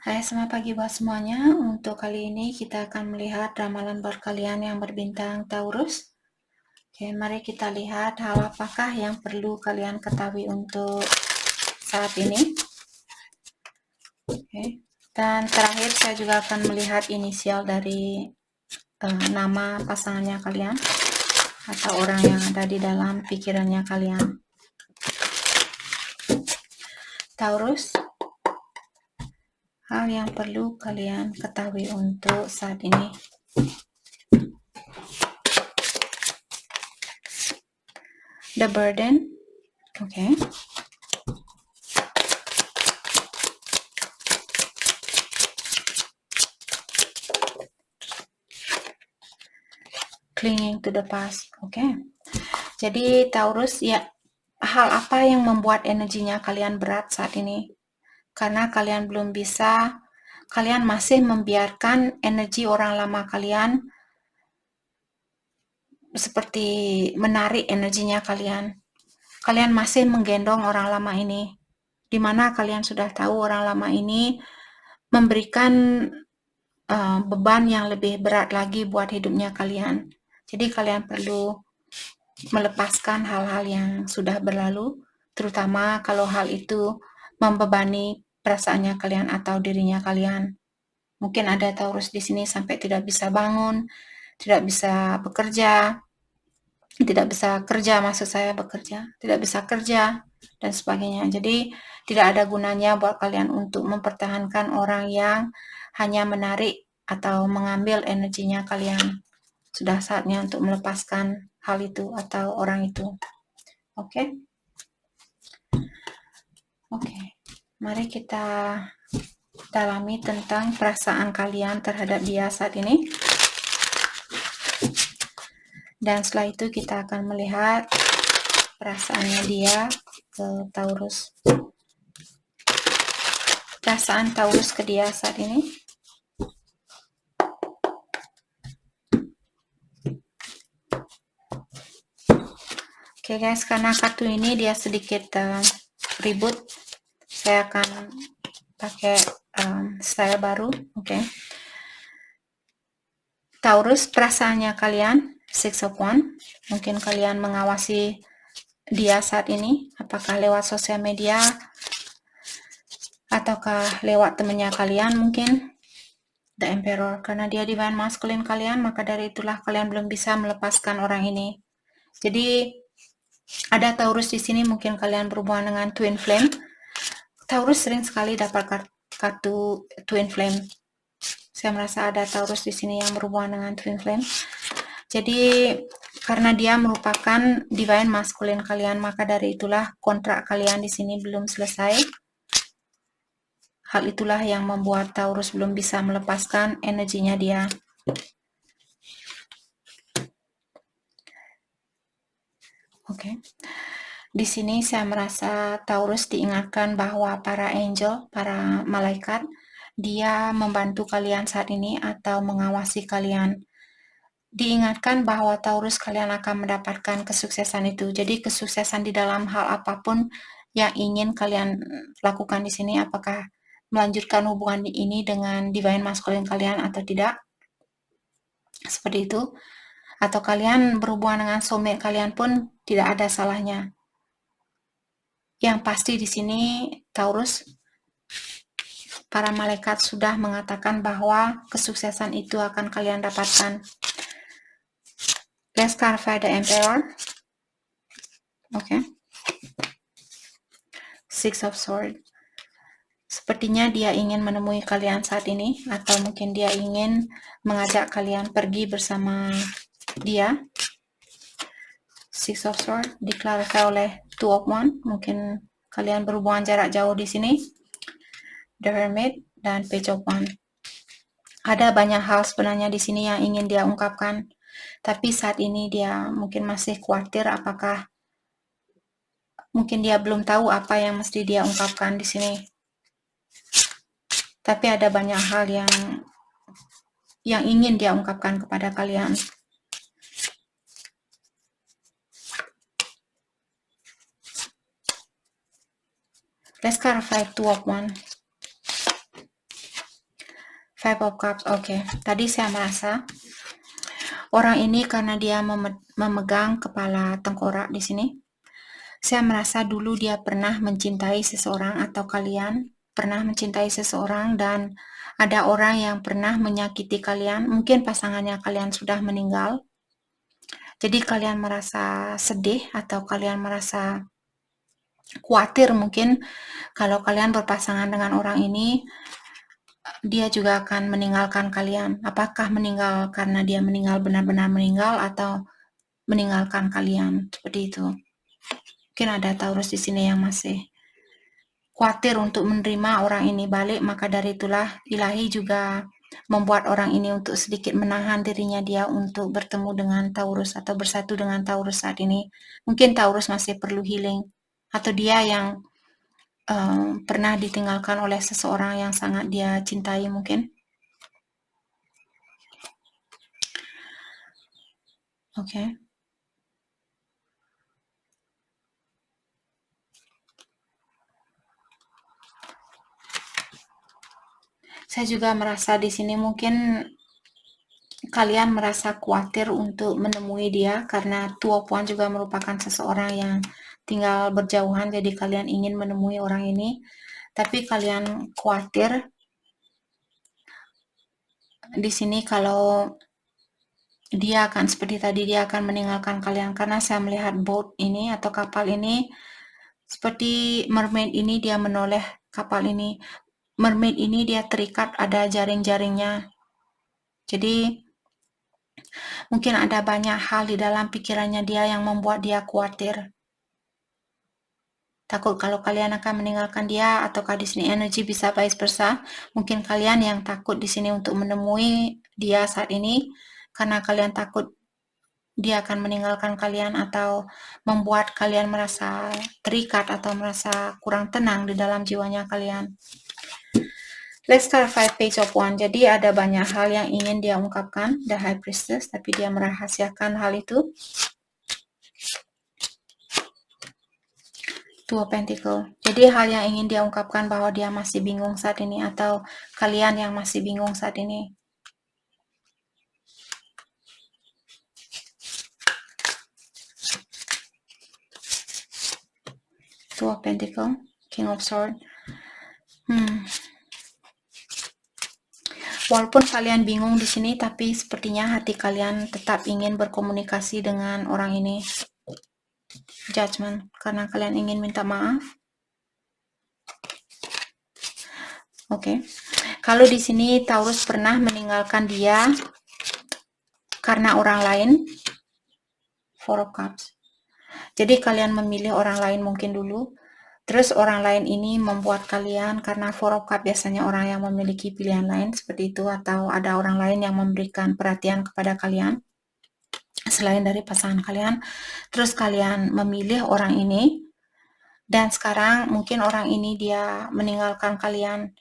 Hai, selamat pagi buat semuanya. Untuk kali ini kita akan melihat ramalan buat kalian yang berbintang Taurus. Oke, mari kita lihat hal apakah yang perlu kalian ketahui untuk saat ini. Oke. Dan terakhir saya juga akan melihat inisial dari nama pasangannya kalian atau orang yang ada di dalam pikirannya kalian. Taurus, hal yang perlu kalian ketahui untuk saat ini. The burden. Oke. Clinging to the past. Oke. Jadi Taurus, ya, hal apa yang membuat energinya kalian berat saat ini? Karena kalian belum bisa, kalian masih membiarkan energi orang lama kalian seperti menarik energinya kalian. Kalian masih menggendong orang lama ini, di mana kalian sudah tahu orang lama ini memberikan beban yang lebih berat lagi buat hidupnya kalian. Jadi kalian perlu melepaskan hal-hal yang sudah berlalu, terutama kalau hal itu membebani perasaannya kalian atau dirinya kalian. Mungkin ada Taurus di sini sampai tidak bisa bangun, tidak bisa bekerja, tidak bisa kerja, maksud saya bekerja, tidak bisa kerja, dan sebagainya. Jadi tidak ada gunanya buat kalian untuk mempertahankan orang yang hanya menarik atau mengambil energinya kalian. Sudah saatnya untuk melepaskan hal itu atau orang itu. Oke? Oke. Mari kita dalami tentang perasaan kalian terhadap dia saat ini. Dan setelah itu kita akan melihat perasaannya dia ke Taurus. Perasaan Taurus ke dia saat ini. Oke guys, karena kartu ini dia sedikit ribut, saya akan pakai style baru. Oke. Taurus, perasaannya kalian, Six of Wands. Mungkin kalian mengawasi dia saat ini, apakah lewat sosial media ataukah lewat temannya kalian mungkin. The Emperor, karena dia divine masculine kalian, maka dari itulah kalian belum bisa melepaskan orang ini. Jadi ada Taurus di sini, mungkin kalian berhubungan dengan Twin Flame. Taurus sering sekali dapat kartu Twin Flame. Saya merasa ada Taurus di sini yang berhubungan dengan Twin Flame. Jadi karena dia merupakan divine masculine kalian, maka dari itulah kontrak kalian di sini belum selesai. Hal itulah yang membuat Taurus belum bisa melepaskan energinya dia. Oke. Di sini saya merasa Taurus diingatkan bahwa para angel, para malaikat, dia membantu kalian saat ini atau mengawasi kalian. Diingatkan bahwa Taurus kalian akan mendapatkan kesuksesan itu. Jadi kesuksesan di dalam hal apapun yang ingin kalian lakukan di sini, apakah melanjutkan hubungan ini dengan divine masculine kalian atau tidak, seperti itu. Atau kalian berhubungan dengan soulmate kalian pun tidak ada salahnya. Yang pasti di sini Taurus, para malaikat sudah mengatakan bahwa kesuksesan itu akan kalian dapatkan. Let's clarify the Emperor. Oke. Six of Swords. Sepertinya dia ingin menemui kalian saat ini, atau mungkin dia ingin mengajak kalian pergi bersama dia. Six of Swords diklarifikasi oleh Two of Wands. Mungkin kalian berhubungan jarak jauh di sini. The Hermit dan Page of Wands. Ada banyak hal sebenarnya di sini yang ingin dia ungkapkan, tapi saat ini dia mungkin masih khawatir apakah mungkin dia belum tahu apa yang mesti dia ungkapkan di sini. Tapi ada banyak hal yang ingin dia ungkapkan kepada kalian. Let's clarify Two of Wands. Five of Cups. Oke. Tadi saya merasa orang ini karena dia memegang kepala tengkorak di sini. Saya merasa dulu dia pernah mencintai seseorang atau kalian pernah mencintai seseorang dan ada orang yang pernah menyakiti kalian. Mungkin pasangannya kalian sudah meninggal. Jadi kalian merasa sedih atau kalian merasa khawatir mungkin kalau kalian berpasangan dengan orang ini, dia juga akan meninggalkan kalian. Apakah meninggal karena dia meninggal benar-benar meninggal atau meninggalkan kalian seperti itu. Mungkin ada Taurus di sini yang masih khawatir untuk menerima orang ini balik, maka dari itulah ilahi juga membuat orang ini untuk sedikit menahan dirinya dia untuk bertemu dengan Taurus atau bersatu dengan Taurus saat ini. Mungkin Taurus masih perlu healing atau dia yang pernah ditinggalkan oleh seseorang yang sangat dia cintai mungkin. Oke. Saya juga merasa di sini mungkin kalian merasa khawatir untuk menemui dia karena Tua Puan juga merupakan seseorang yang tinggal berjauhan, jadi kalian ingin menemui orang ini, tapi kalian khawatir di sini kalau dia akan seperti tadi, dia akan meninggalkan kalian karena saya melihat boat ini atau kapal ini seperti mermaid ini dia menoleh kapal ini. Mermaid ini dia terikat ada jaring-jaringnya. Jadi mungkin ada banyak hal di dalam pikirannya dia yang membuat dia khawatir. Takut kalau kalian akan meninggalkan dia, ataukah di sini energi bisa vice versa. Mungkin kalian yang takut di sini untuk menemui dia saat ini karena kalian takut dia akan meninggalkan kalian atau membuat kalian merasa terikat atau merasa kurang tenang di dalam jiwanya kalian. Let's clarify page of one. Jadi ada banyak hal yang ingin dia ungkapkan, the High Priestess, tapi dia merahasiakan hal itu. Two of Pentacle. Jadi hal yang ingin dia ungkapkan bahwa dia masih bingung saat ini atau kalian yang masih bingung saat ini. Two of Pentacle, King of Swords. Walaupun kalian bingung di sini, tapi sepertinya hati kalian tetap ingin berkomunikasi dengan orang ini. Judgment, karena kalian ingin minta maaf. Oke. Kalau di sini Taurus pernah meninggalkan dia karena orang lain. Four of Cups. Jadi kalian memilih orang lain mungkin dulu. Terus orang lain ini membuat kalian, karena Four of Cups biasanya orang yang memiliki pilihan lain seperti itu, atau ada orang lain yang memberikan perhatian kepada kalian selain dari pasangan kalian. Terus kalian memilih orang ini, dan sekarang mungkin orang ini dia meninggalkan kalian.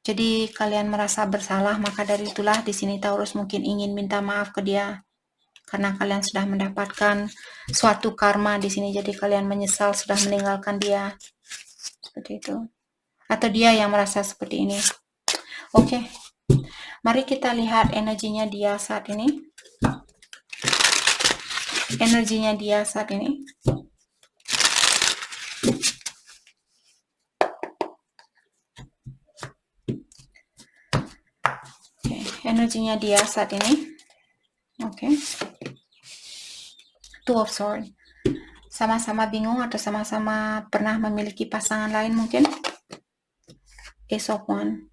Jadi kalian merasa bersalah, maka dari itulah di sini Taurus mungkin ingin minta maaf ke dia karena kalian sudah mendapatkan suatu karma di sini. Jadi kalian menyesal sudah meninggalkan dia. Seperti itu. Atau dia yang merasa seperti ini. Oke. Mari kita lihat energinya dia saat ini. Energinya dia saat ini. Energinya dia saat ini. Oke. Two of Swords. Sama-sama bingung atau sama-sama pernah memiliki pasangan lain mungkin. Ace of Wands.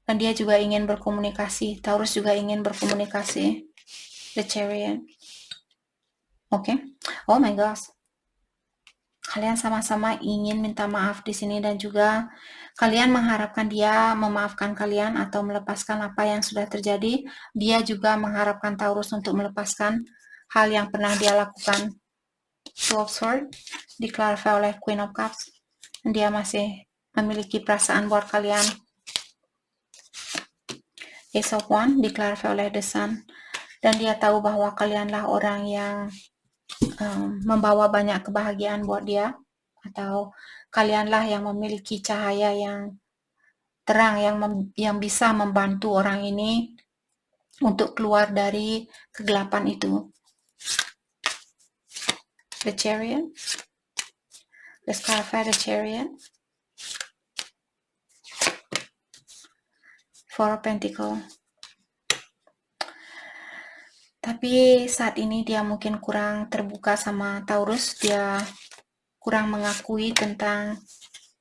Dan dia juga ingin berkomunikasi. Taurus juga ingin berkomunikasi. The Chariot. Oke. Oh my gosh. Kalian sama-sama ingin minta maaf di sini dan juga kalian mengharapkan dia memaafkan kalian atau melepaskan apa yang sudah terjadi. Dia juga mengharapkan Taurus untuk melepaskan hal yang pernah dia lakukan. Two of Swords diklarifikasi oleh Queen of Cups. Dia masih memiliki perasaan buat kalian. Ace of Wands diklarifikasi oleh The Sun. Dan dia tahu bahwa kalianlah orang yang membawa banyak kebahagiaan buat dia. Atau kalianlah yang memiliki cahaya yang terang yang bisa membantu orang ini untuk keluar dari kegelapan itu. The Chariot. Let's clarify the Chariot. Four of Pentacles. Tapi saat ini dia mungkin kurang terbuka sama Taurus, dia kurang mengakui tentang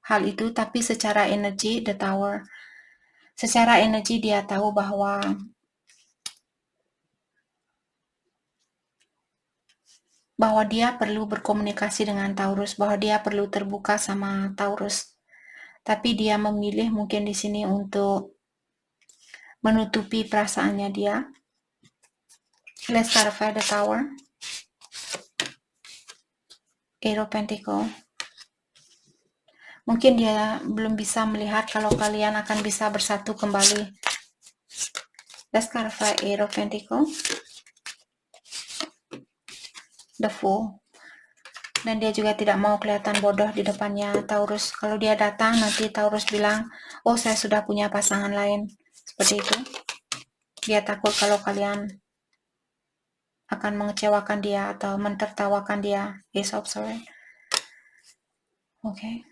hal itu, tapi secara energi, the Tower, secara energi dia tahu bahwa dia perlu berkomunikasi dengan Taurus, bahwa dia perlu terbuka sama Taurus. Tapi dia memilih mungkin di sini untuk menutupi perasaannya dia. Let's clarify the Tower. Eight of Pentacles. Mungkin dia belum bisa melihat kalau kalian akan bisa bersatu kembali. Let's clarify Eight of Pentacles. The Fool. Dan dia juga tidak mau kelihatan bodoh di depannya Taurus. Kalau dia datang nanti Taurus bilang, oh saya sudah punya pasangan lain. Seperti itu. Dia takut kalau kalian akan mengecewakan dia atau mentertawakan dia. Ace of Swords. Oke.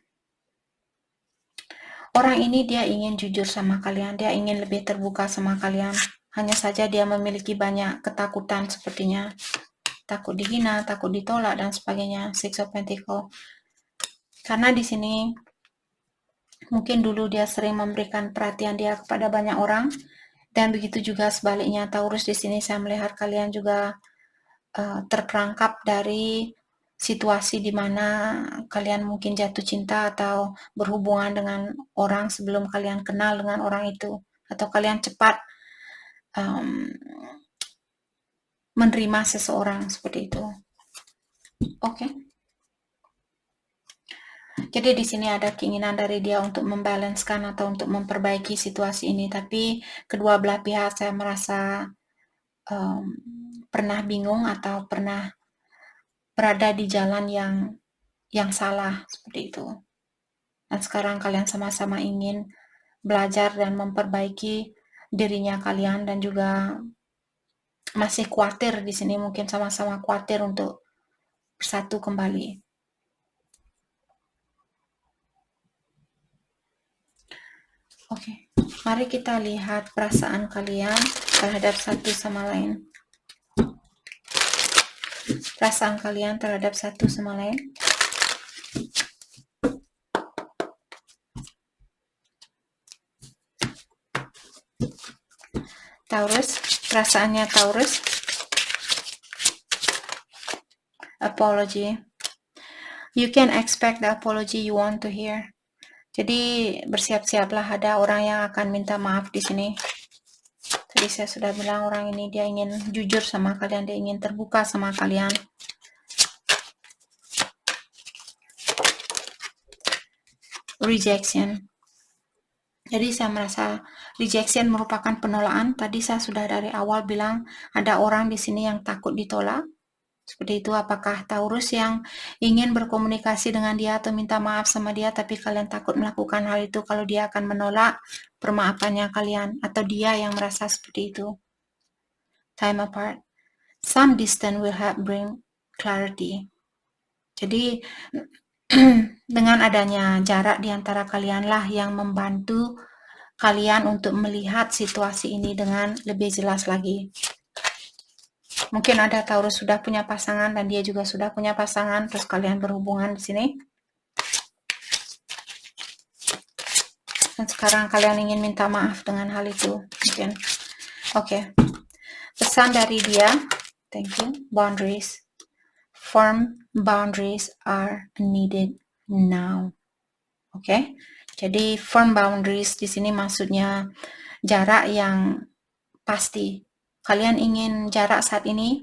Orang ini dia ingin jujur sama kalian. Dia ingin lebih terbuka sama kalian. Hanya saja dia memiliki banyak ketakutan sepertinya. Takut dihina, takut ditolak, dan sebagainya. Six of Pentacles. Karena di sini mungkin dulu dia sering memberikan perhatian dia kepada banyak orang, dan begitu juga sebaliknya. Taurus, di sini saya melihat kalian juga terperangkap dari situasi di mana kalian mungkin jatuh cinta atau berhubungan dengan orang sebelum kalian kenal dengan orang itu, atau kalian cepat menerima seseorang seperti itu. Oke. Jadi di sini ada keinginan dari dia untuk membalanskan atau untuk memperbaiki situasi ini, tapi kedua belah pihak saya merasa pernah bingung atau pernah berada di jalan yang salah seperti itu. Dan sekarang kalian sama-sama ingin belajar dan memperbaiki dirinya kalian, dan juga masih khawatir di sini, mungkin sama-sama khawatir untuk bersatu kembali. Oke, mari kita lihat perasaan kalian terhadap satu sama lain. Perasaan kalian terhadap satu sama lain. Taurus, perasaannya Taurus. Apology. You can expect the apology you want to hear. Jadi bersiap-siaplah, ada orang yang akan minta maaf di sini. Tadi saya sudah bilang orang ini dia ingin jujur sama kalian, dia ingin terbuka sama kalian. Rejection. Jadi saya merasa rejection merupakan penolakan. Tadi saya sudah dari awal bilang ada orang di sini yang takut ditolak. Seperti itu, apakah Taurus yang ingin berkomunikasi dengan dia atau minta maaf sama dia, tapi kalian takut melakukan hal itu kalau dia akan menolak permaafannya kalian, atau dia yang merasa seperti itu. Time apart. Some distance will help bring clarity. Jadi dengan adanya jarak di antara kalianlah yang membantu kalian untuk melihat situasi ini dengan lebih jelas lagi. Mungkin ada Taurus sudah punya pasangan dan dia juga sudah punya pasangan, terus kalian berhubungan di sini. Dan sekarang kalian ingin minta maaf dengan hal itu, mungkin. Oke. Pesan dari dia, thank you, boundaries. Firm boundaries are needed now. Oke. Jadi firm boundaries di sini maksudnya jarak yang pasti. Kalian ingin jarak saat ini,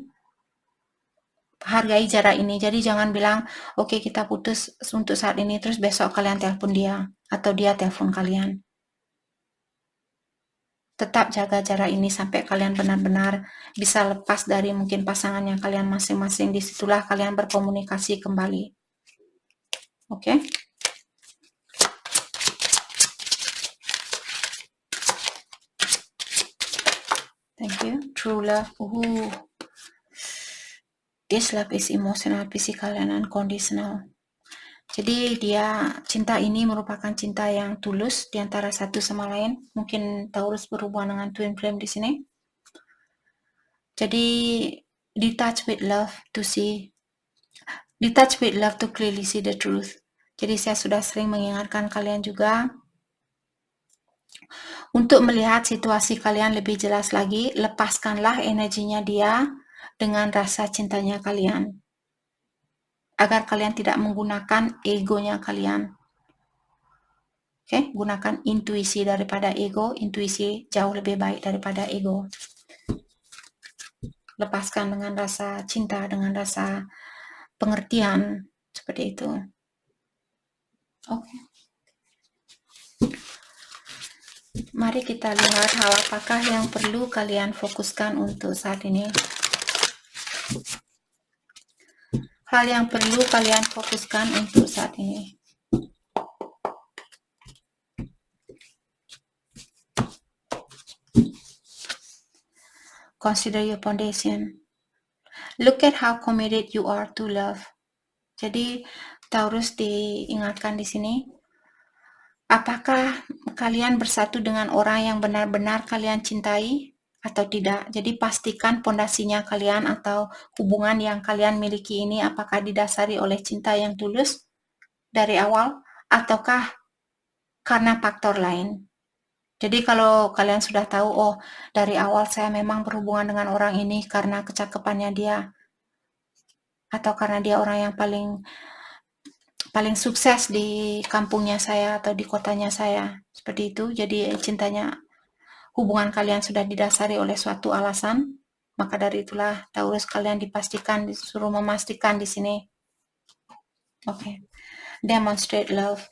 hargai jarak ini. Jadi jangan bilang, oke, kita putus untuk saat ini, terus besok kalian telepon dia, atau dia telepon kalian. Tetap jaga jarak ini sampai kalian benar-benar bisa lepas dari mungkin pasangan yang kalian masing-masing. Disitulah kalian berkomunikasi kembali. Oke? Thank you. True love. This love is emotional, physical, and unconditional. Jadi cinta ini merupakan cinta yang tulus di antara satu sama lain. Mungkin Taurus berhubungan dengan twin flame di sini. Jadi detach with love to clearly see the truth. Jadi saya sudah sering mengingatkan kalian juga untuk melihat situasi kalian lebih jelas lagi. Lepaskanlah energinya dia dengan rasa cintanya kalian, agar kalian tidak menggunakan egonya kalian. Oke, gunakan intuisi daripada ego. Intuisi jauh lebih baik daripada ego. Lepaskan dengan rasa cinta, dengan rasa pengertian, seperti itu. Oke. Mari kita lihat hal apakah yang perlu kalian fokuskan untuk saat ini. Hal yang perlu kalian fokuskan untuk saat ini. Consider your foundation. Look at how committed you are to love. Jadi Taurus diingatkan di sini, apakah kalian bersatu dengan orang yang benar-benar kalian cintai atau tidak? Jadi pastikan pondasinya kalian atau hubungan yang kalian miliki ini apakah didasari oleh cinta yang tulus dari awal ataukah karena faktor lain. Jadi kalau kalian sudah tahu, oh dari awal saya memang berhubungan dengan orang ini karena kecakapannya dia, atau karena dia orang yang paling sukses di kampungnya saya atau di kotanya saya, seperti itu. Jadi cintanya, hubungan kalian sudah didasari oleh suatu alasan, maka dari itulah Taurus kalian disuruh memastikan di sini. Oke. Demonstrate love.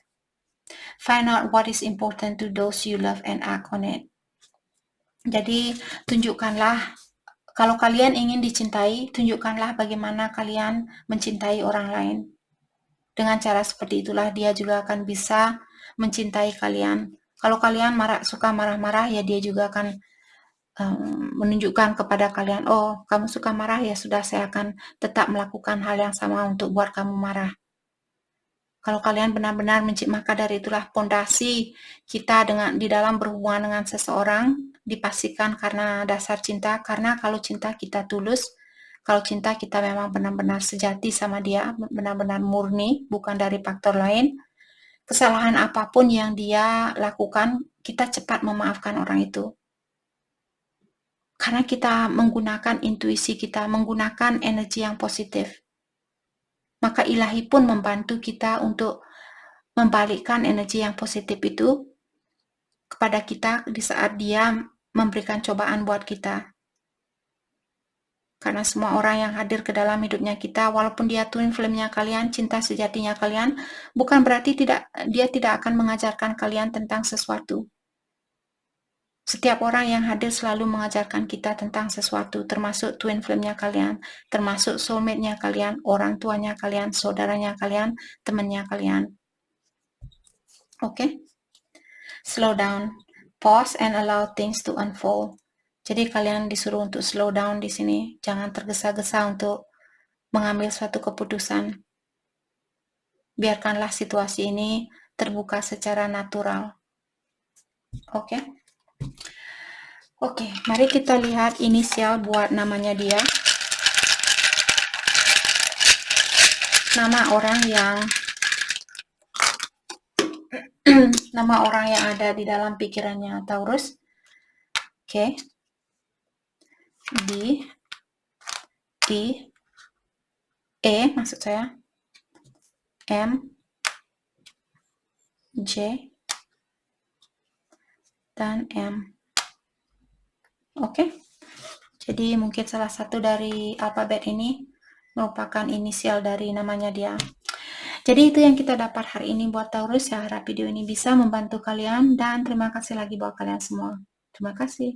Find out what is important to those you love and act on it. Jadi tunjukkanlah, kalau kalian ingin dicintai, tunjukkanlah bagaimana kalian mencintai orang lain. Dengan cara seperti itulah dia juga akan bisa mencintai kalian. Kalau kalian suka marah-marah, ya dia juga akan menunjukkan kepada kalian, oh kamu suka marah, ya sudah saya akan tetap melakukan hal yang sama untuk buat kamu marah. Kalau kalian benar-benar maka dari itulah pondasi kita di dalam berhubungan dengan seseorang dipastikan karena dasar cinta. Karena kalau cinta kita tulus, kalau cinta kita memang benar-benar sejati sama dia, benar-benar murni, bukan dari faktor lain, kesalahan apapun yang dia lakukan, kita cepat memaafkan orang itu. Karena kita menggunakan intuisi kita, menggunakan energi yang positif. Maka ilahi pun membantu kita untuk membalikkan energi yang positif itu kepada kita di saat dia memberikan cobaan buat kita. Karena semua orang yang hadir ke dalam hidupnya kita, walaupun dia twin flame-nya kalian, cinta sejatinya kalian, bukan berarti dia tidak akan mengajarkan kalian tentang sesuatu. Setiap orang yang hadir selalu mengajarkan kita tentang sesuatu, termasuk twin flame-nya kalian, termasuk soulmate-nya kalian, orang tuanya kalian, saudaranya kalian, temannya kalian. Oke? Slow down. Pause and allow things to unfold. Jadi kalian disuruh untuk slow down di sini. Jangan tergesa-gesa untuk mengambil suatu keputusan. Biarkanlah situasi ini terbuka secara natural. Oke? Oke, mari kita lihat inisial buat namanya dia. Nama orang yang ada di dalam pikirannya Taurus. Oke. D, E maksud saya, M, J, dan M. Oke. Jadi mungkin salah satu dari alfabet ini merupakan inisial dari namanya dia. Jadi itu yang kita dapat hari ini buat Taurus. Saya harap video ini bisa membantu kalian dan terima kasih lagi buat kalian semua. Terima kasih.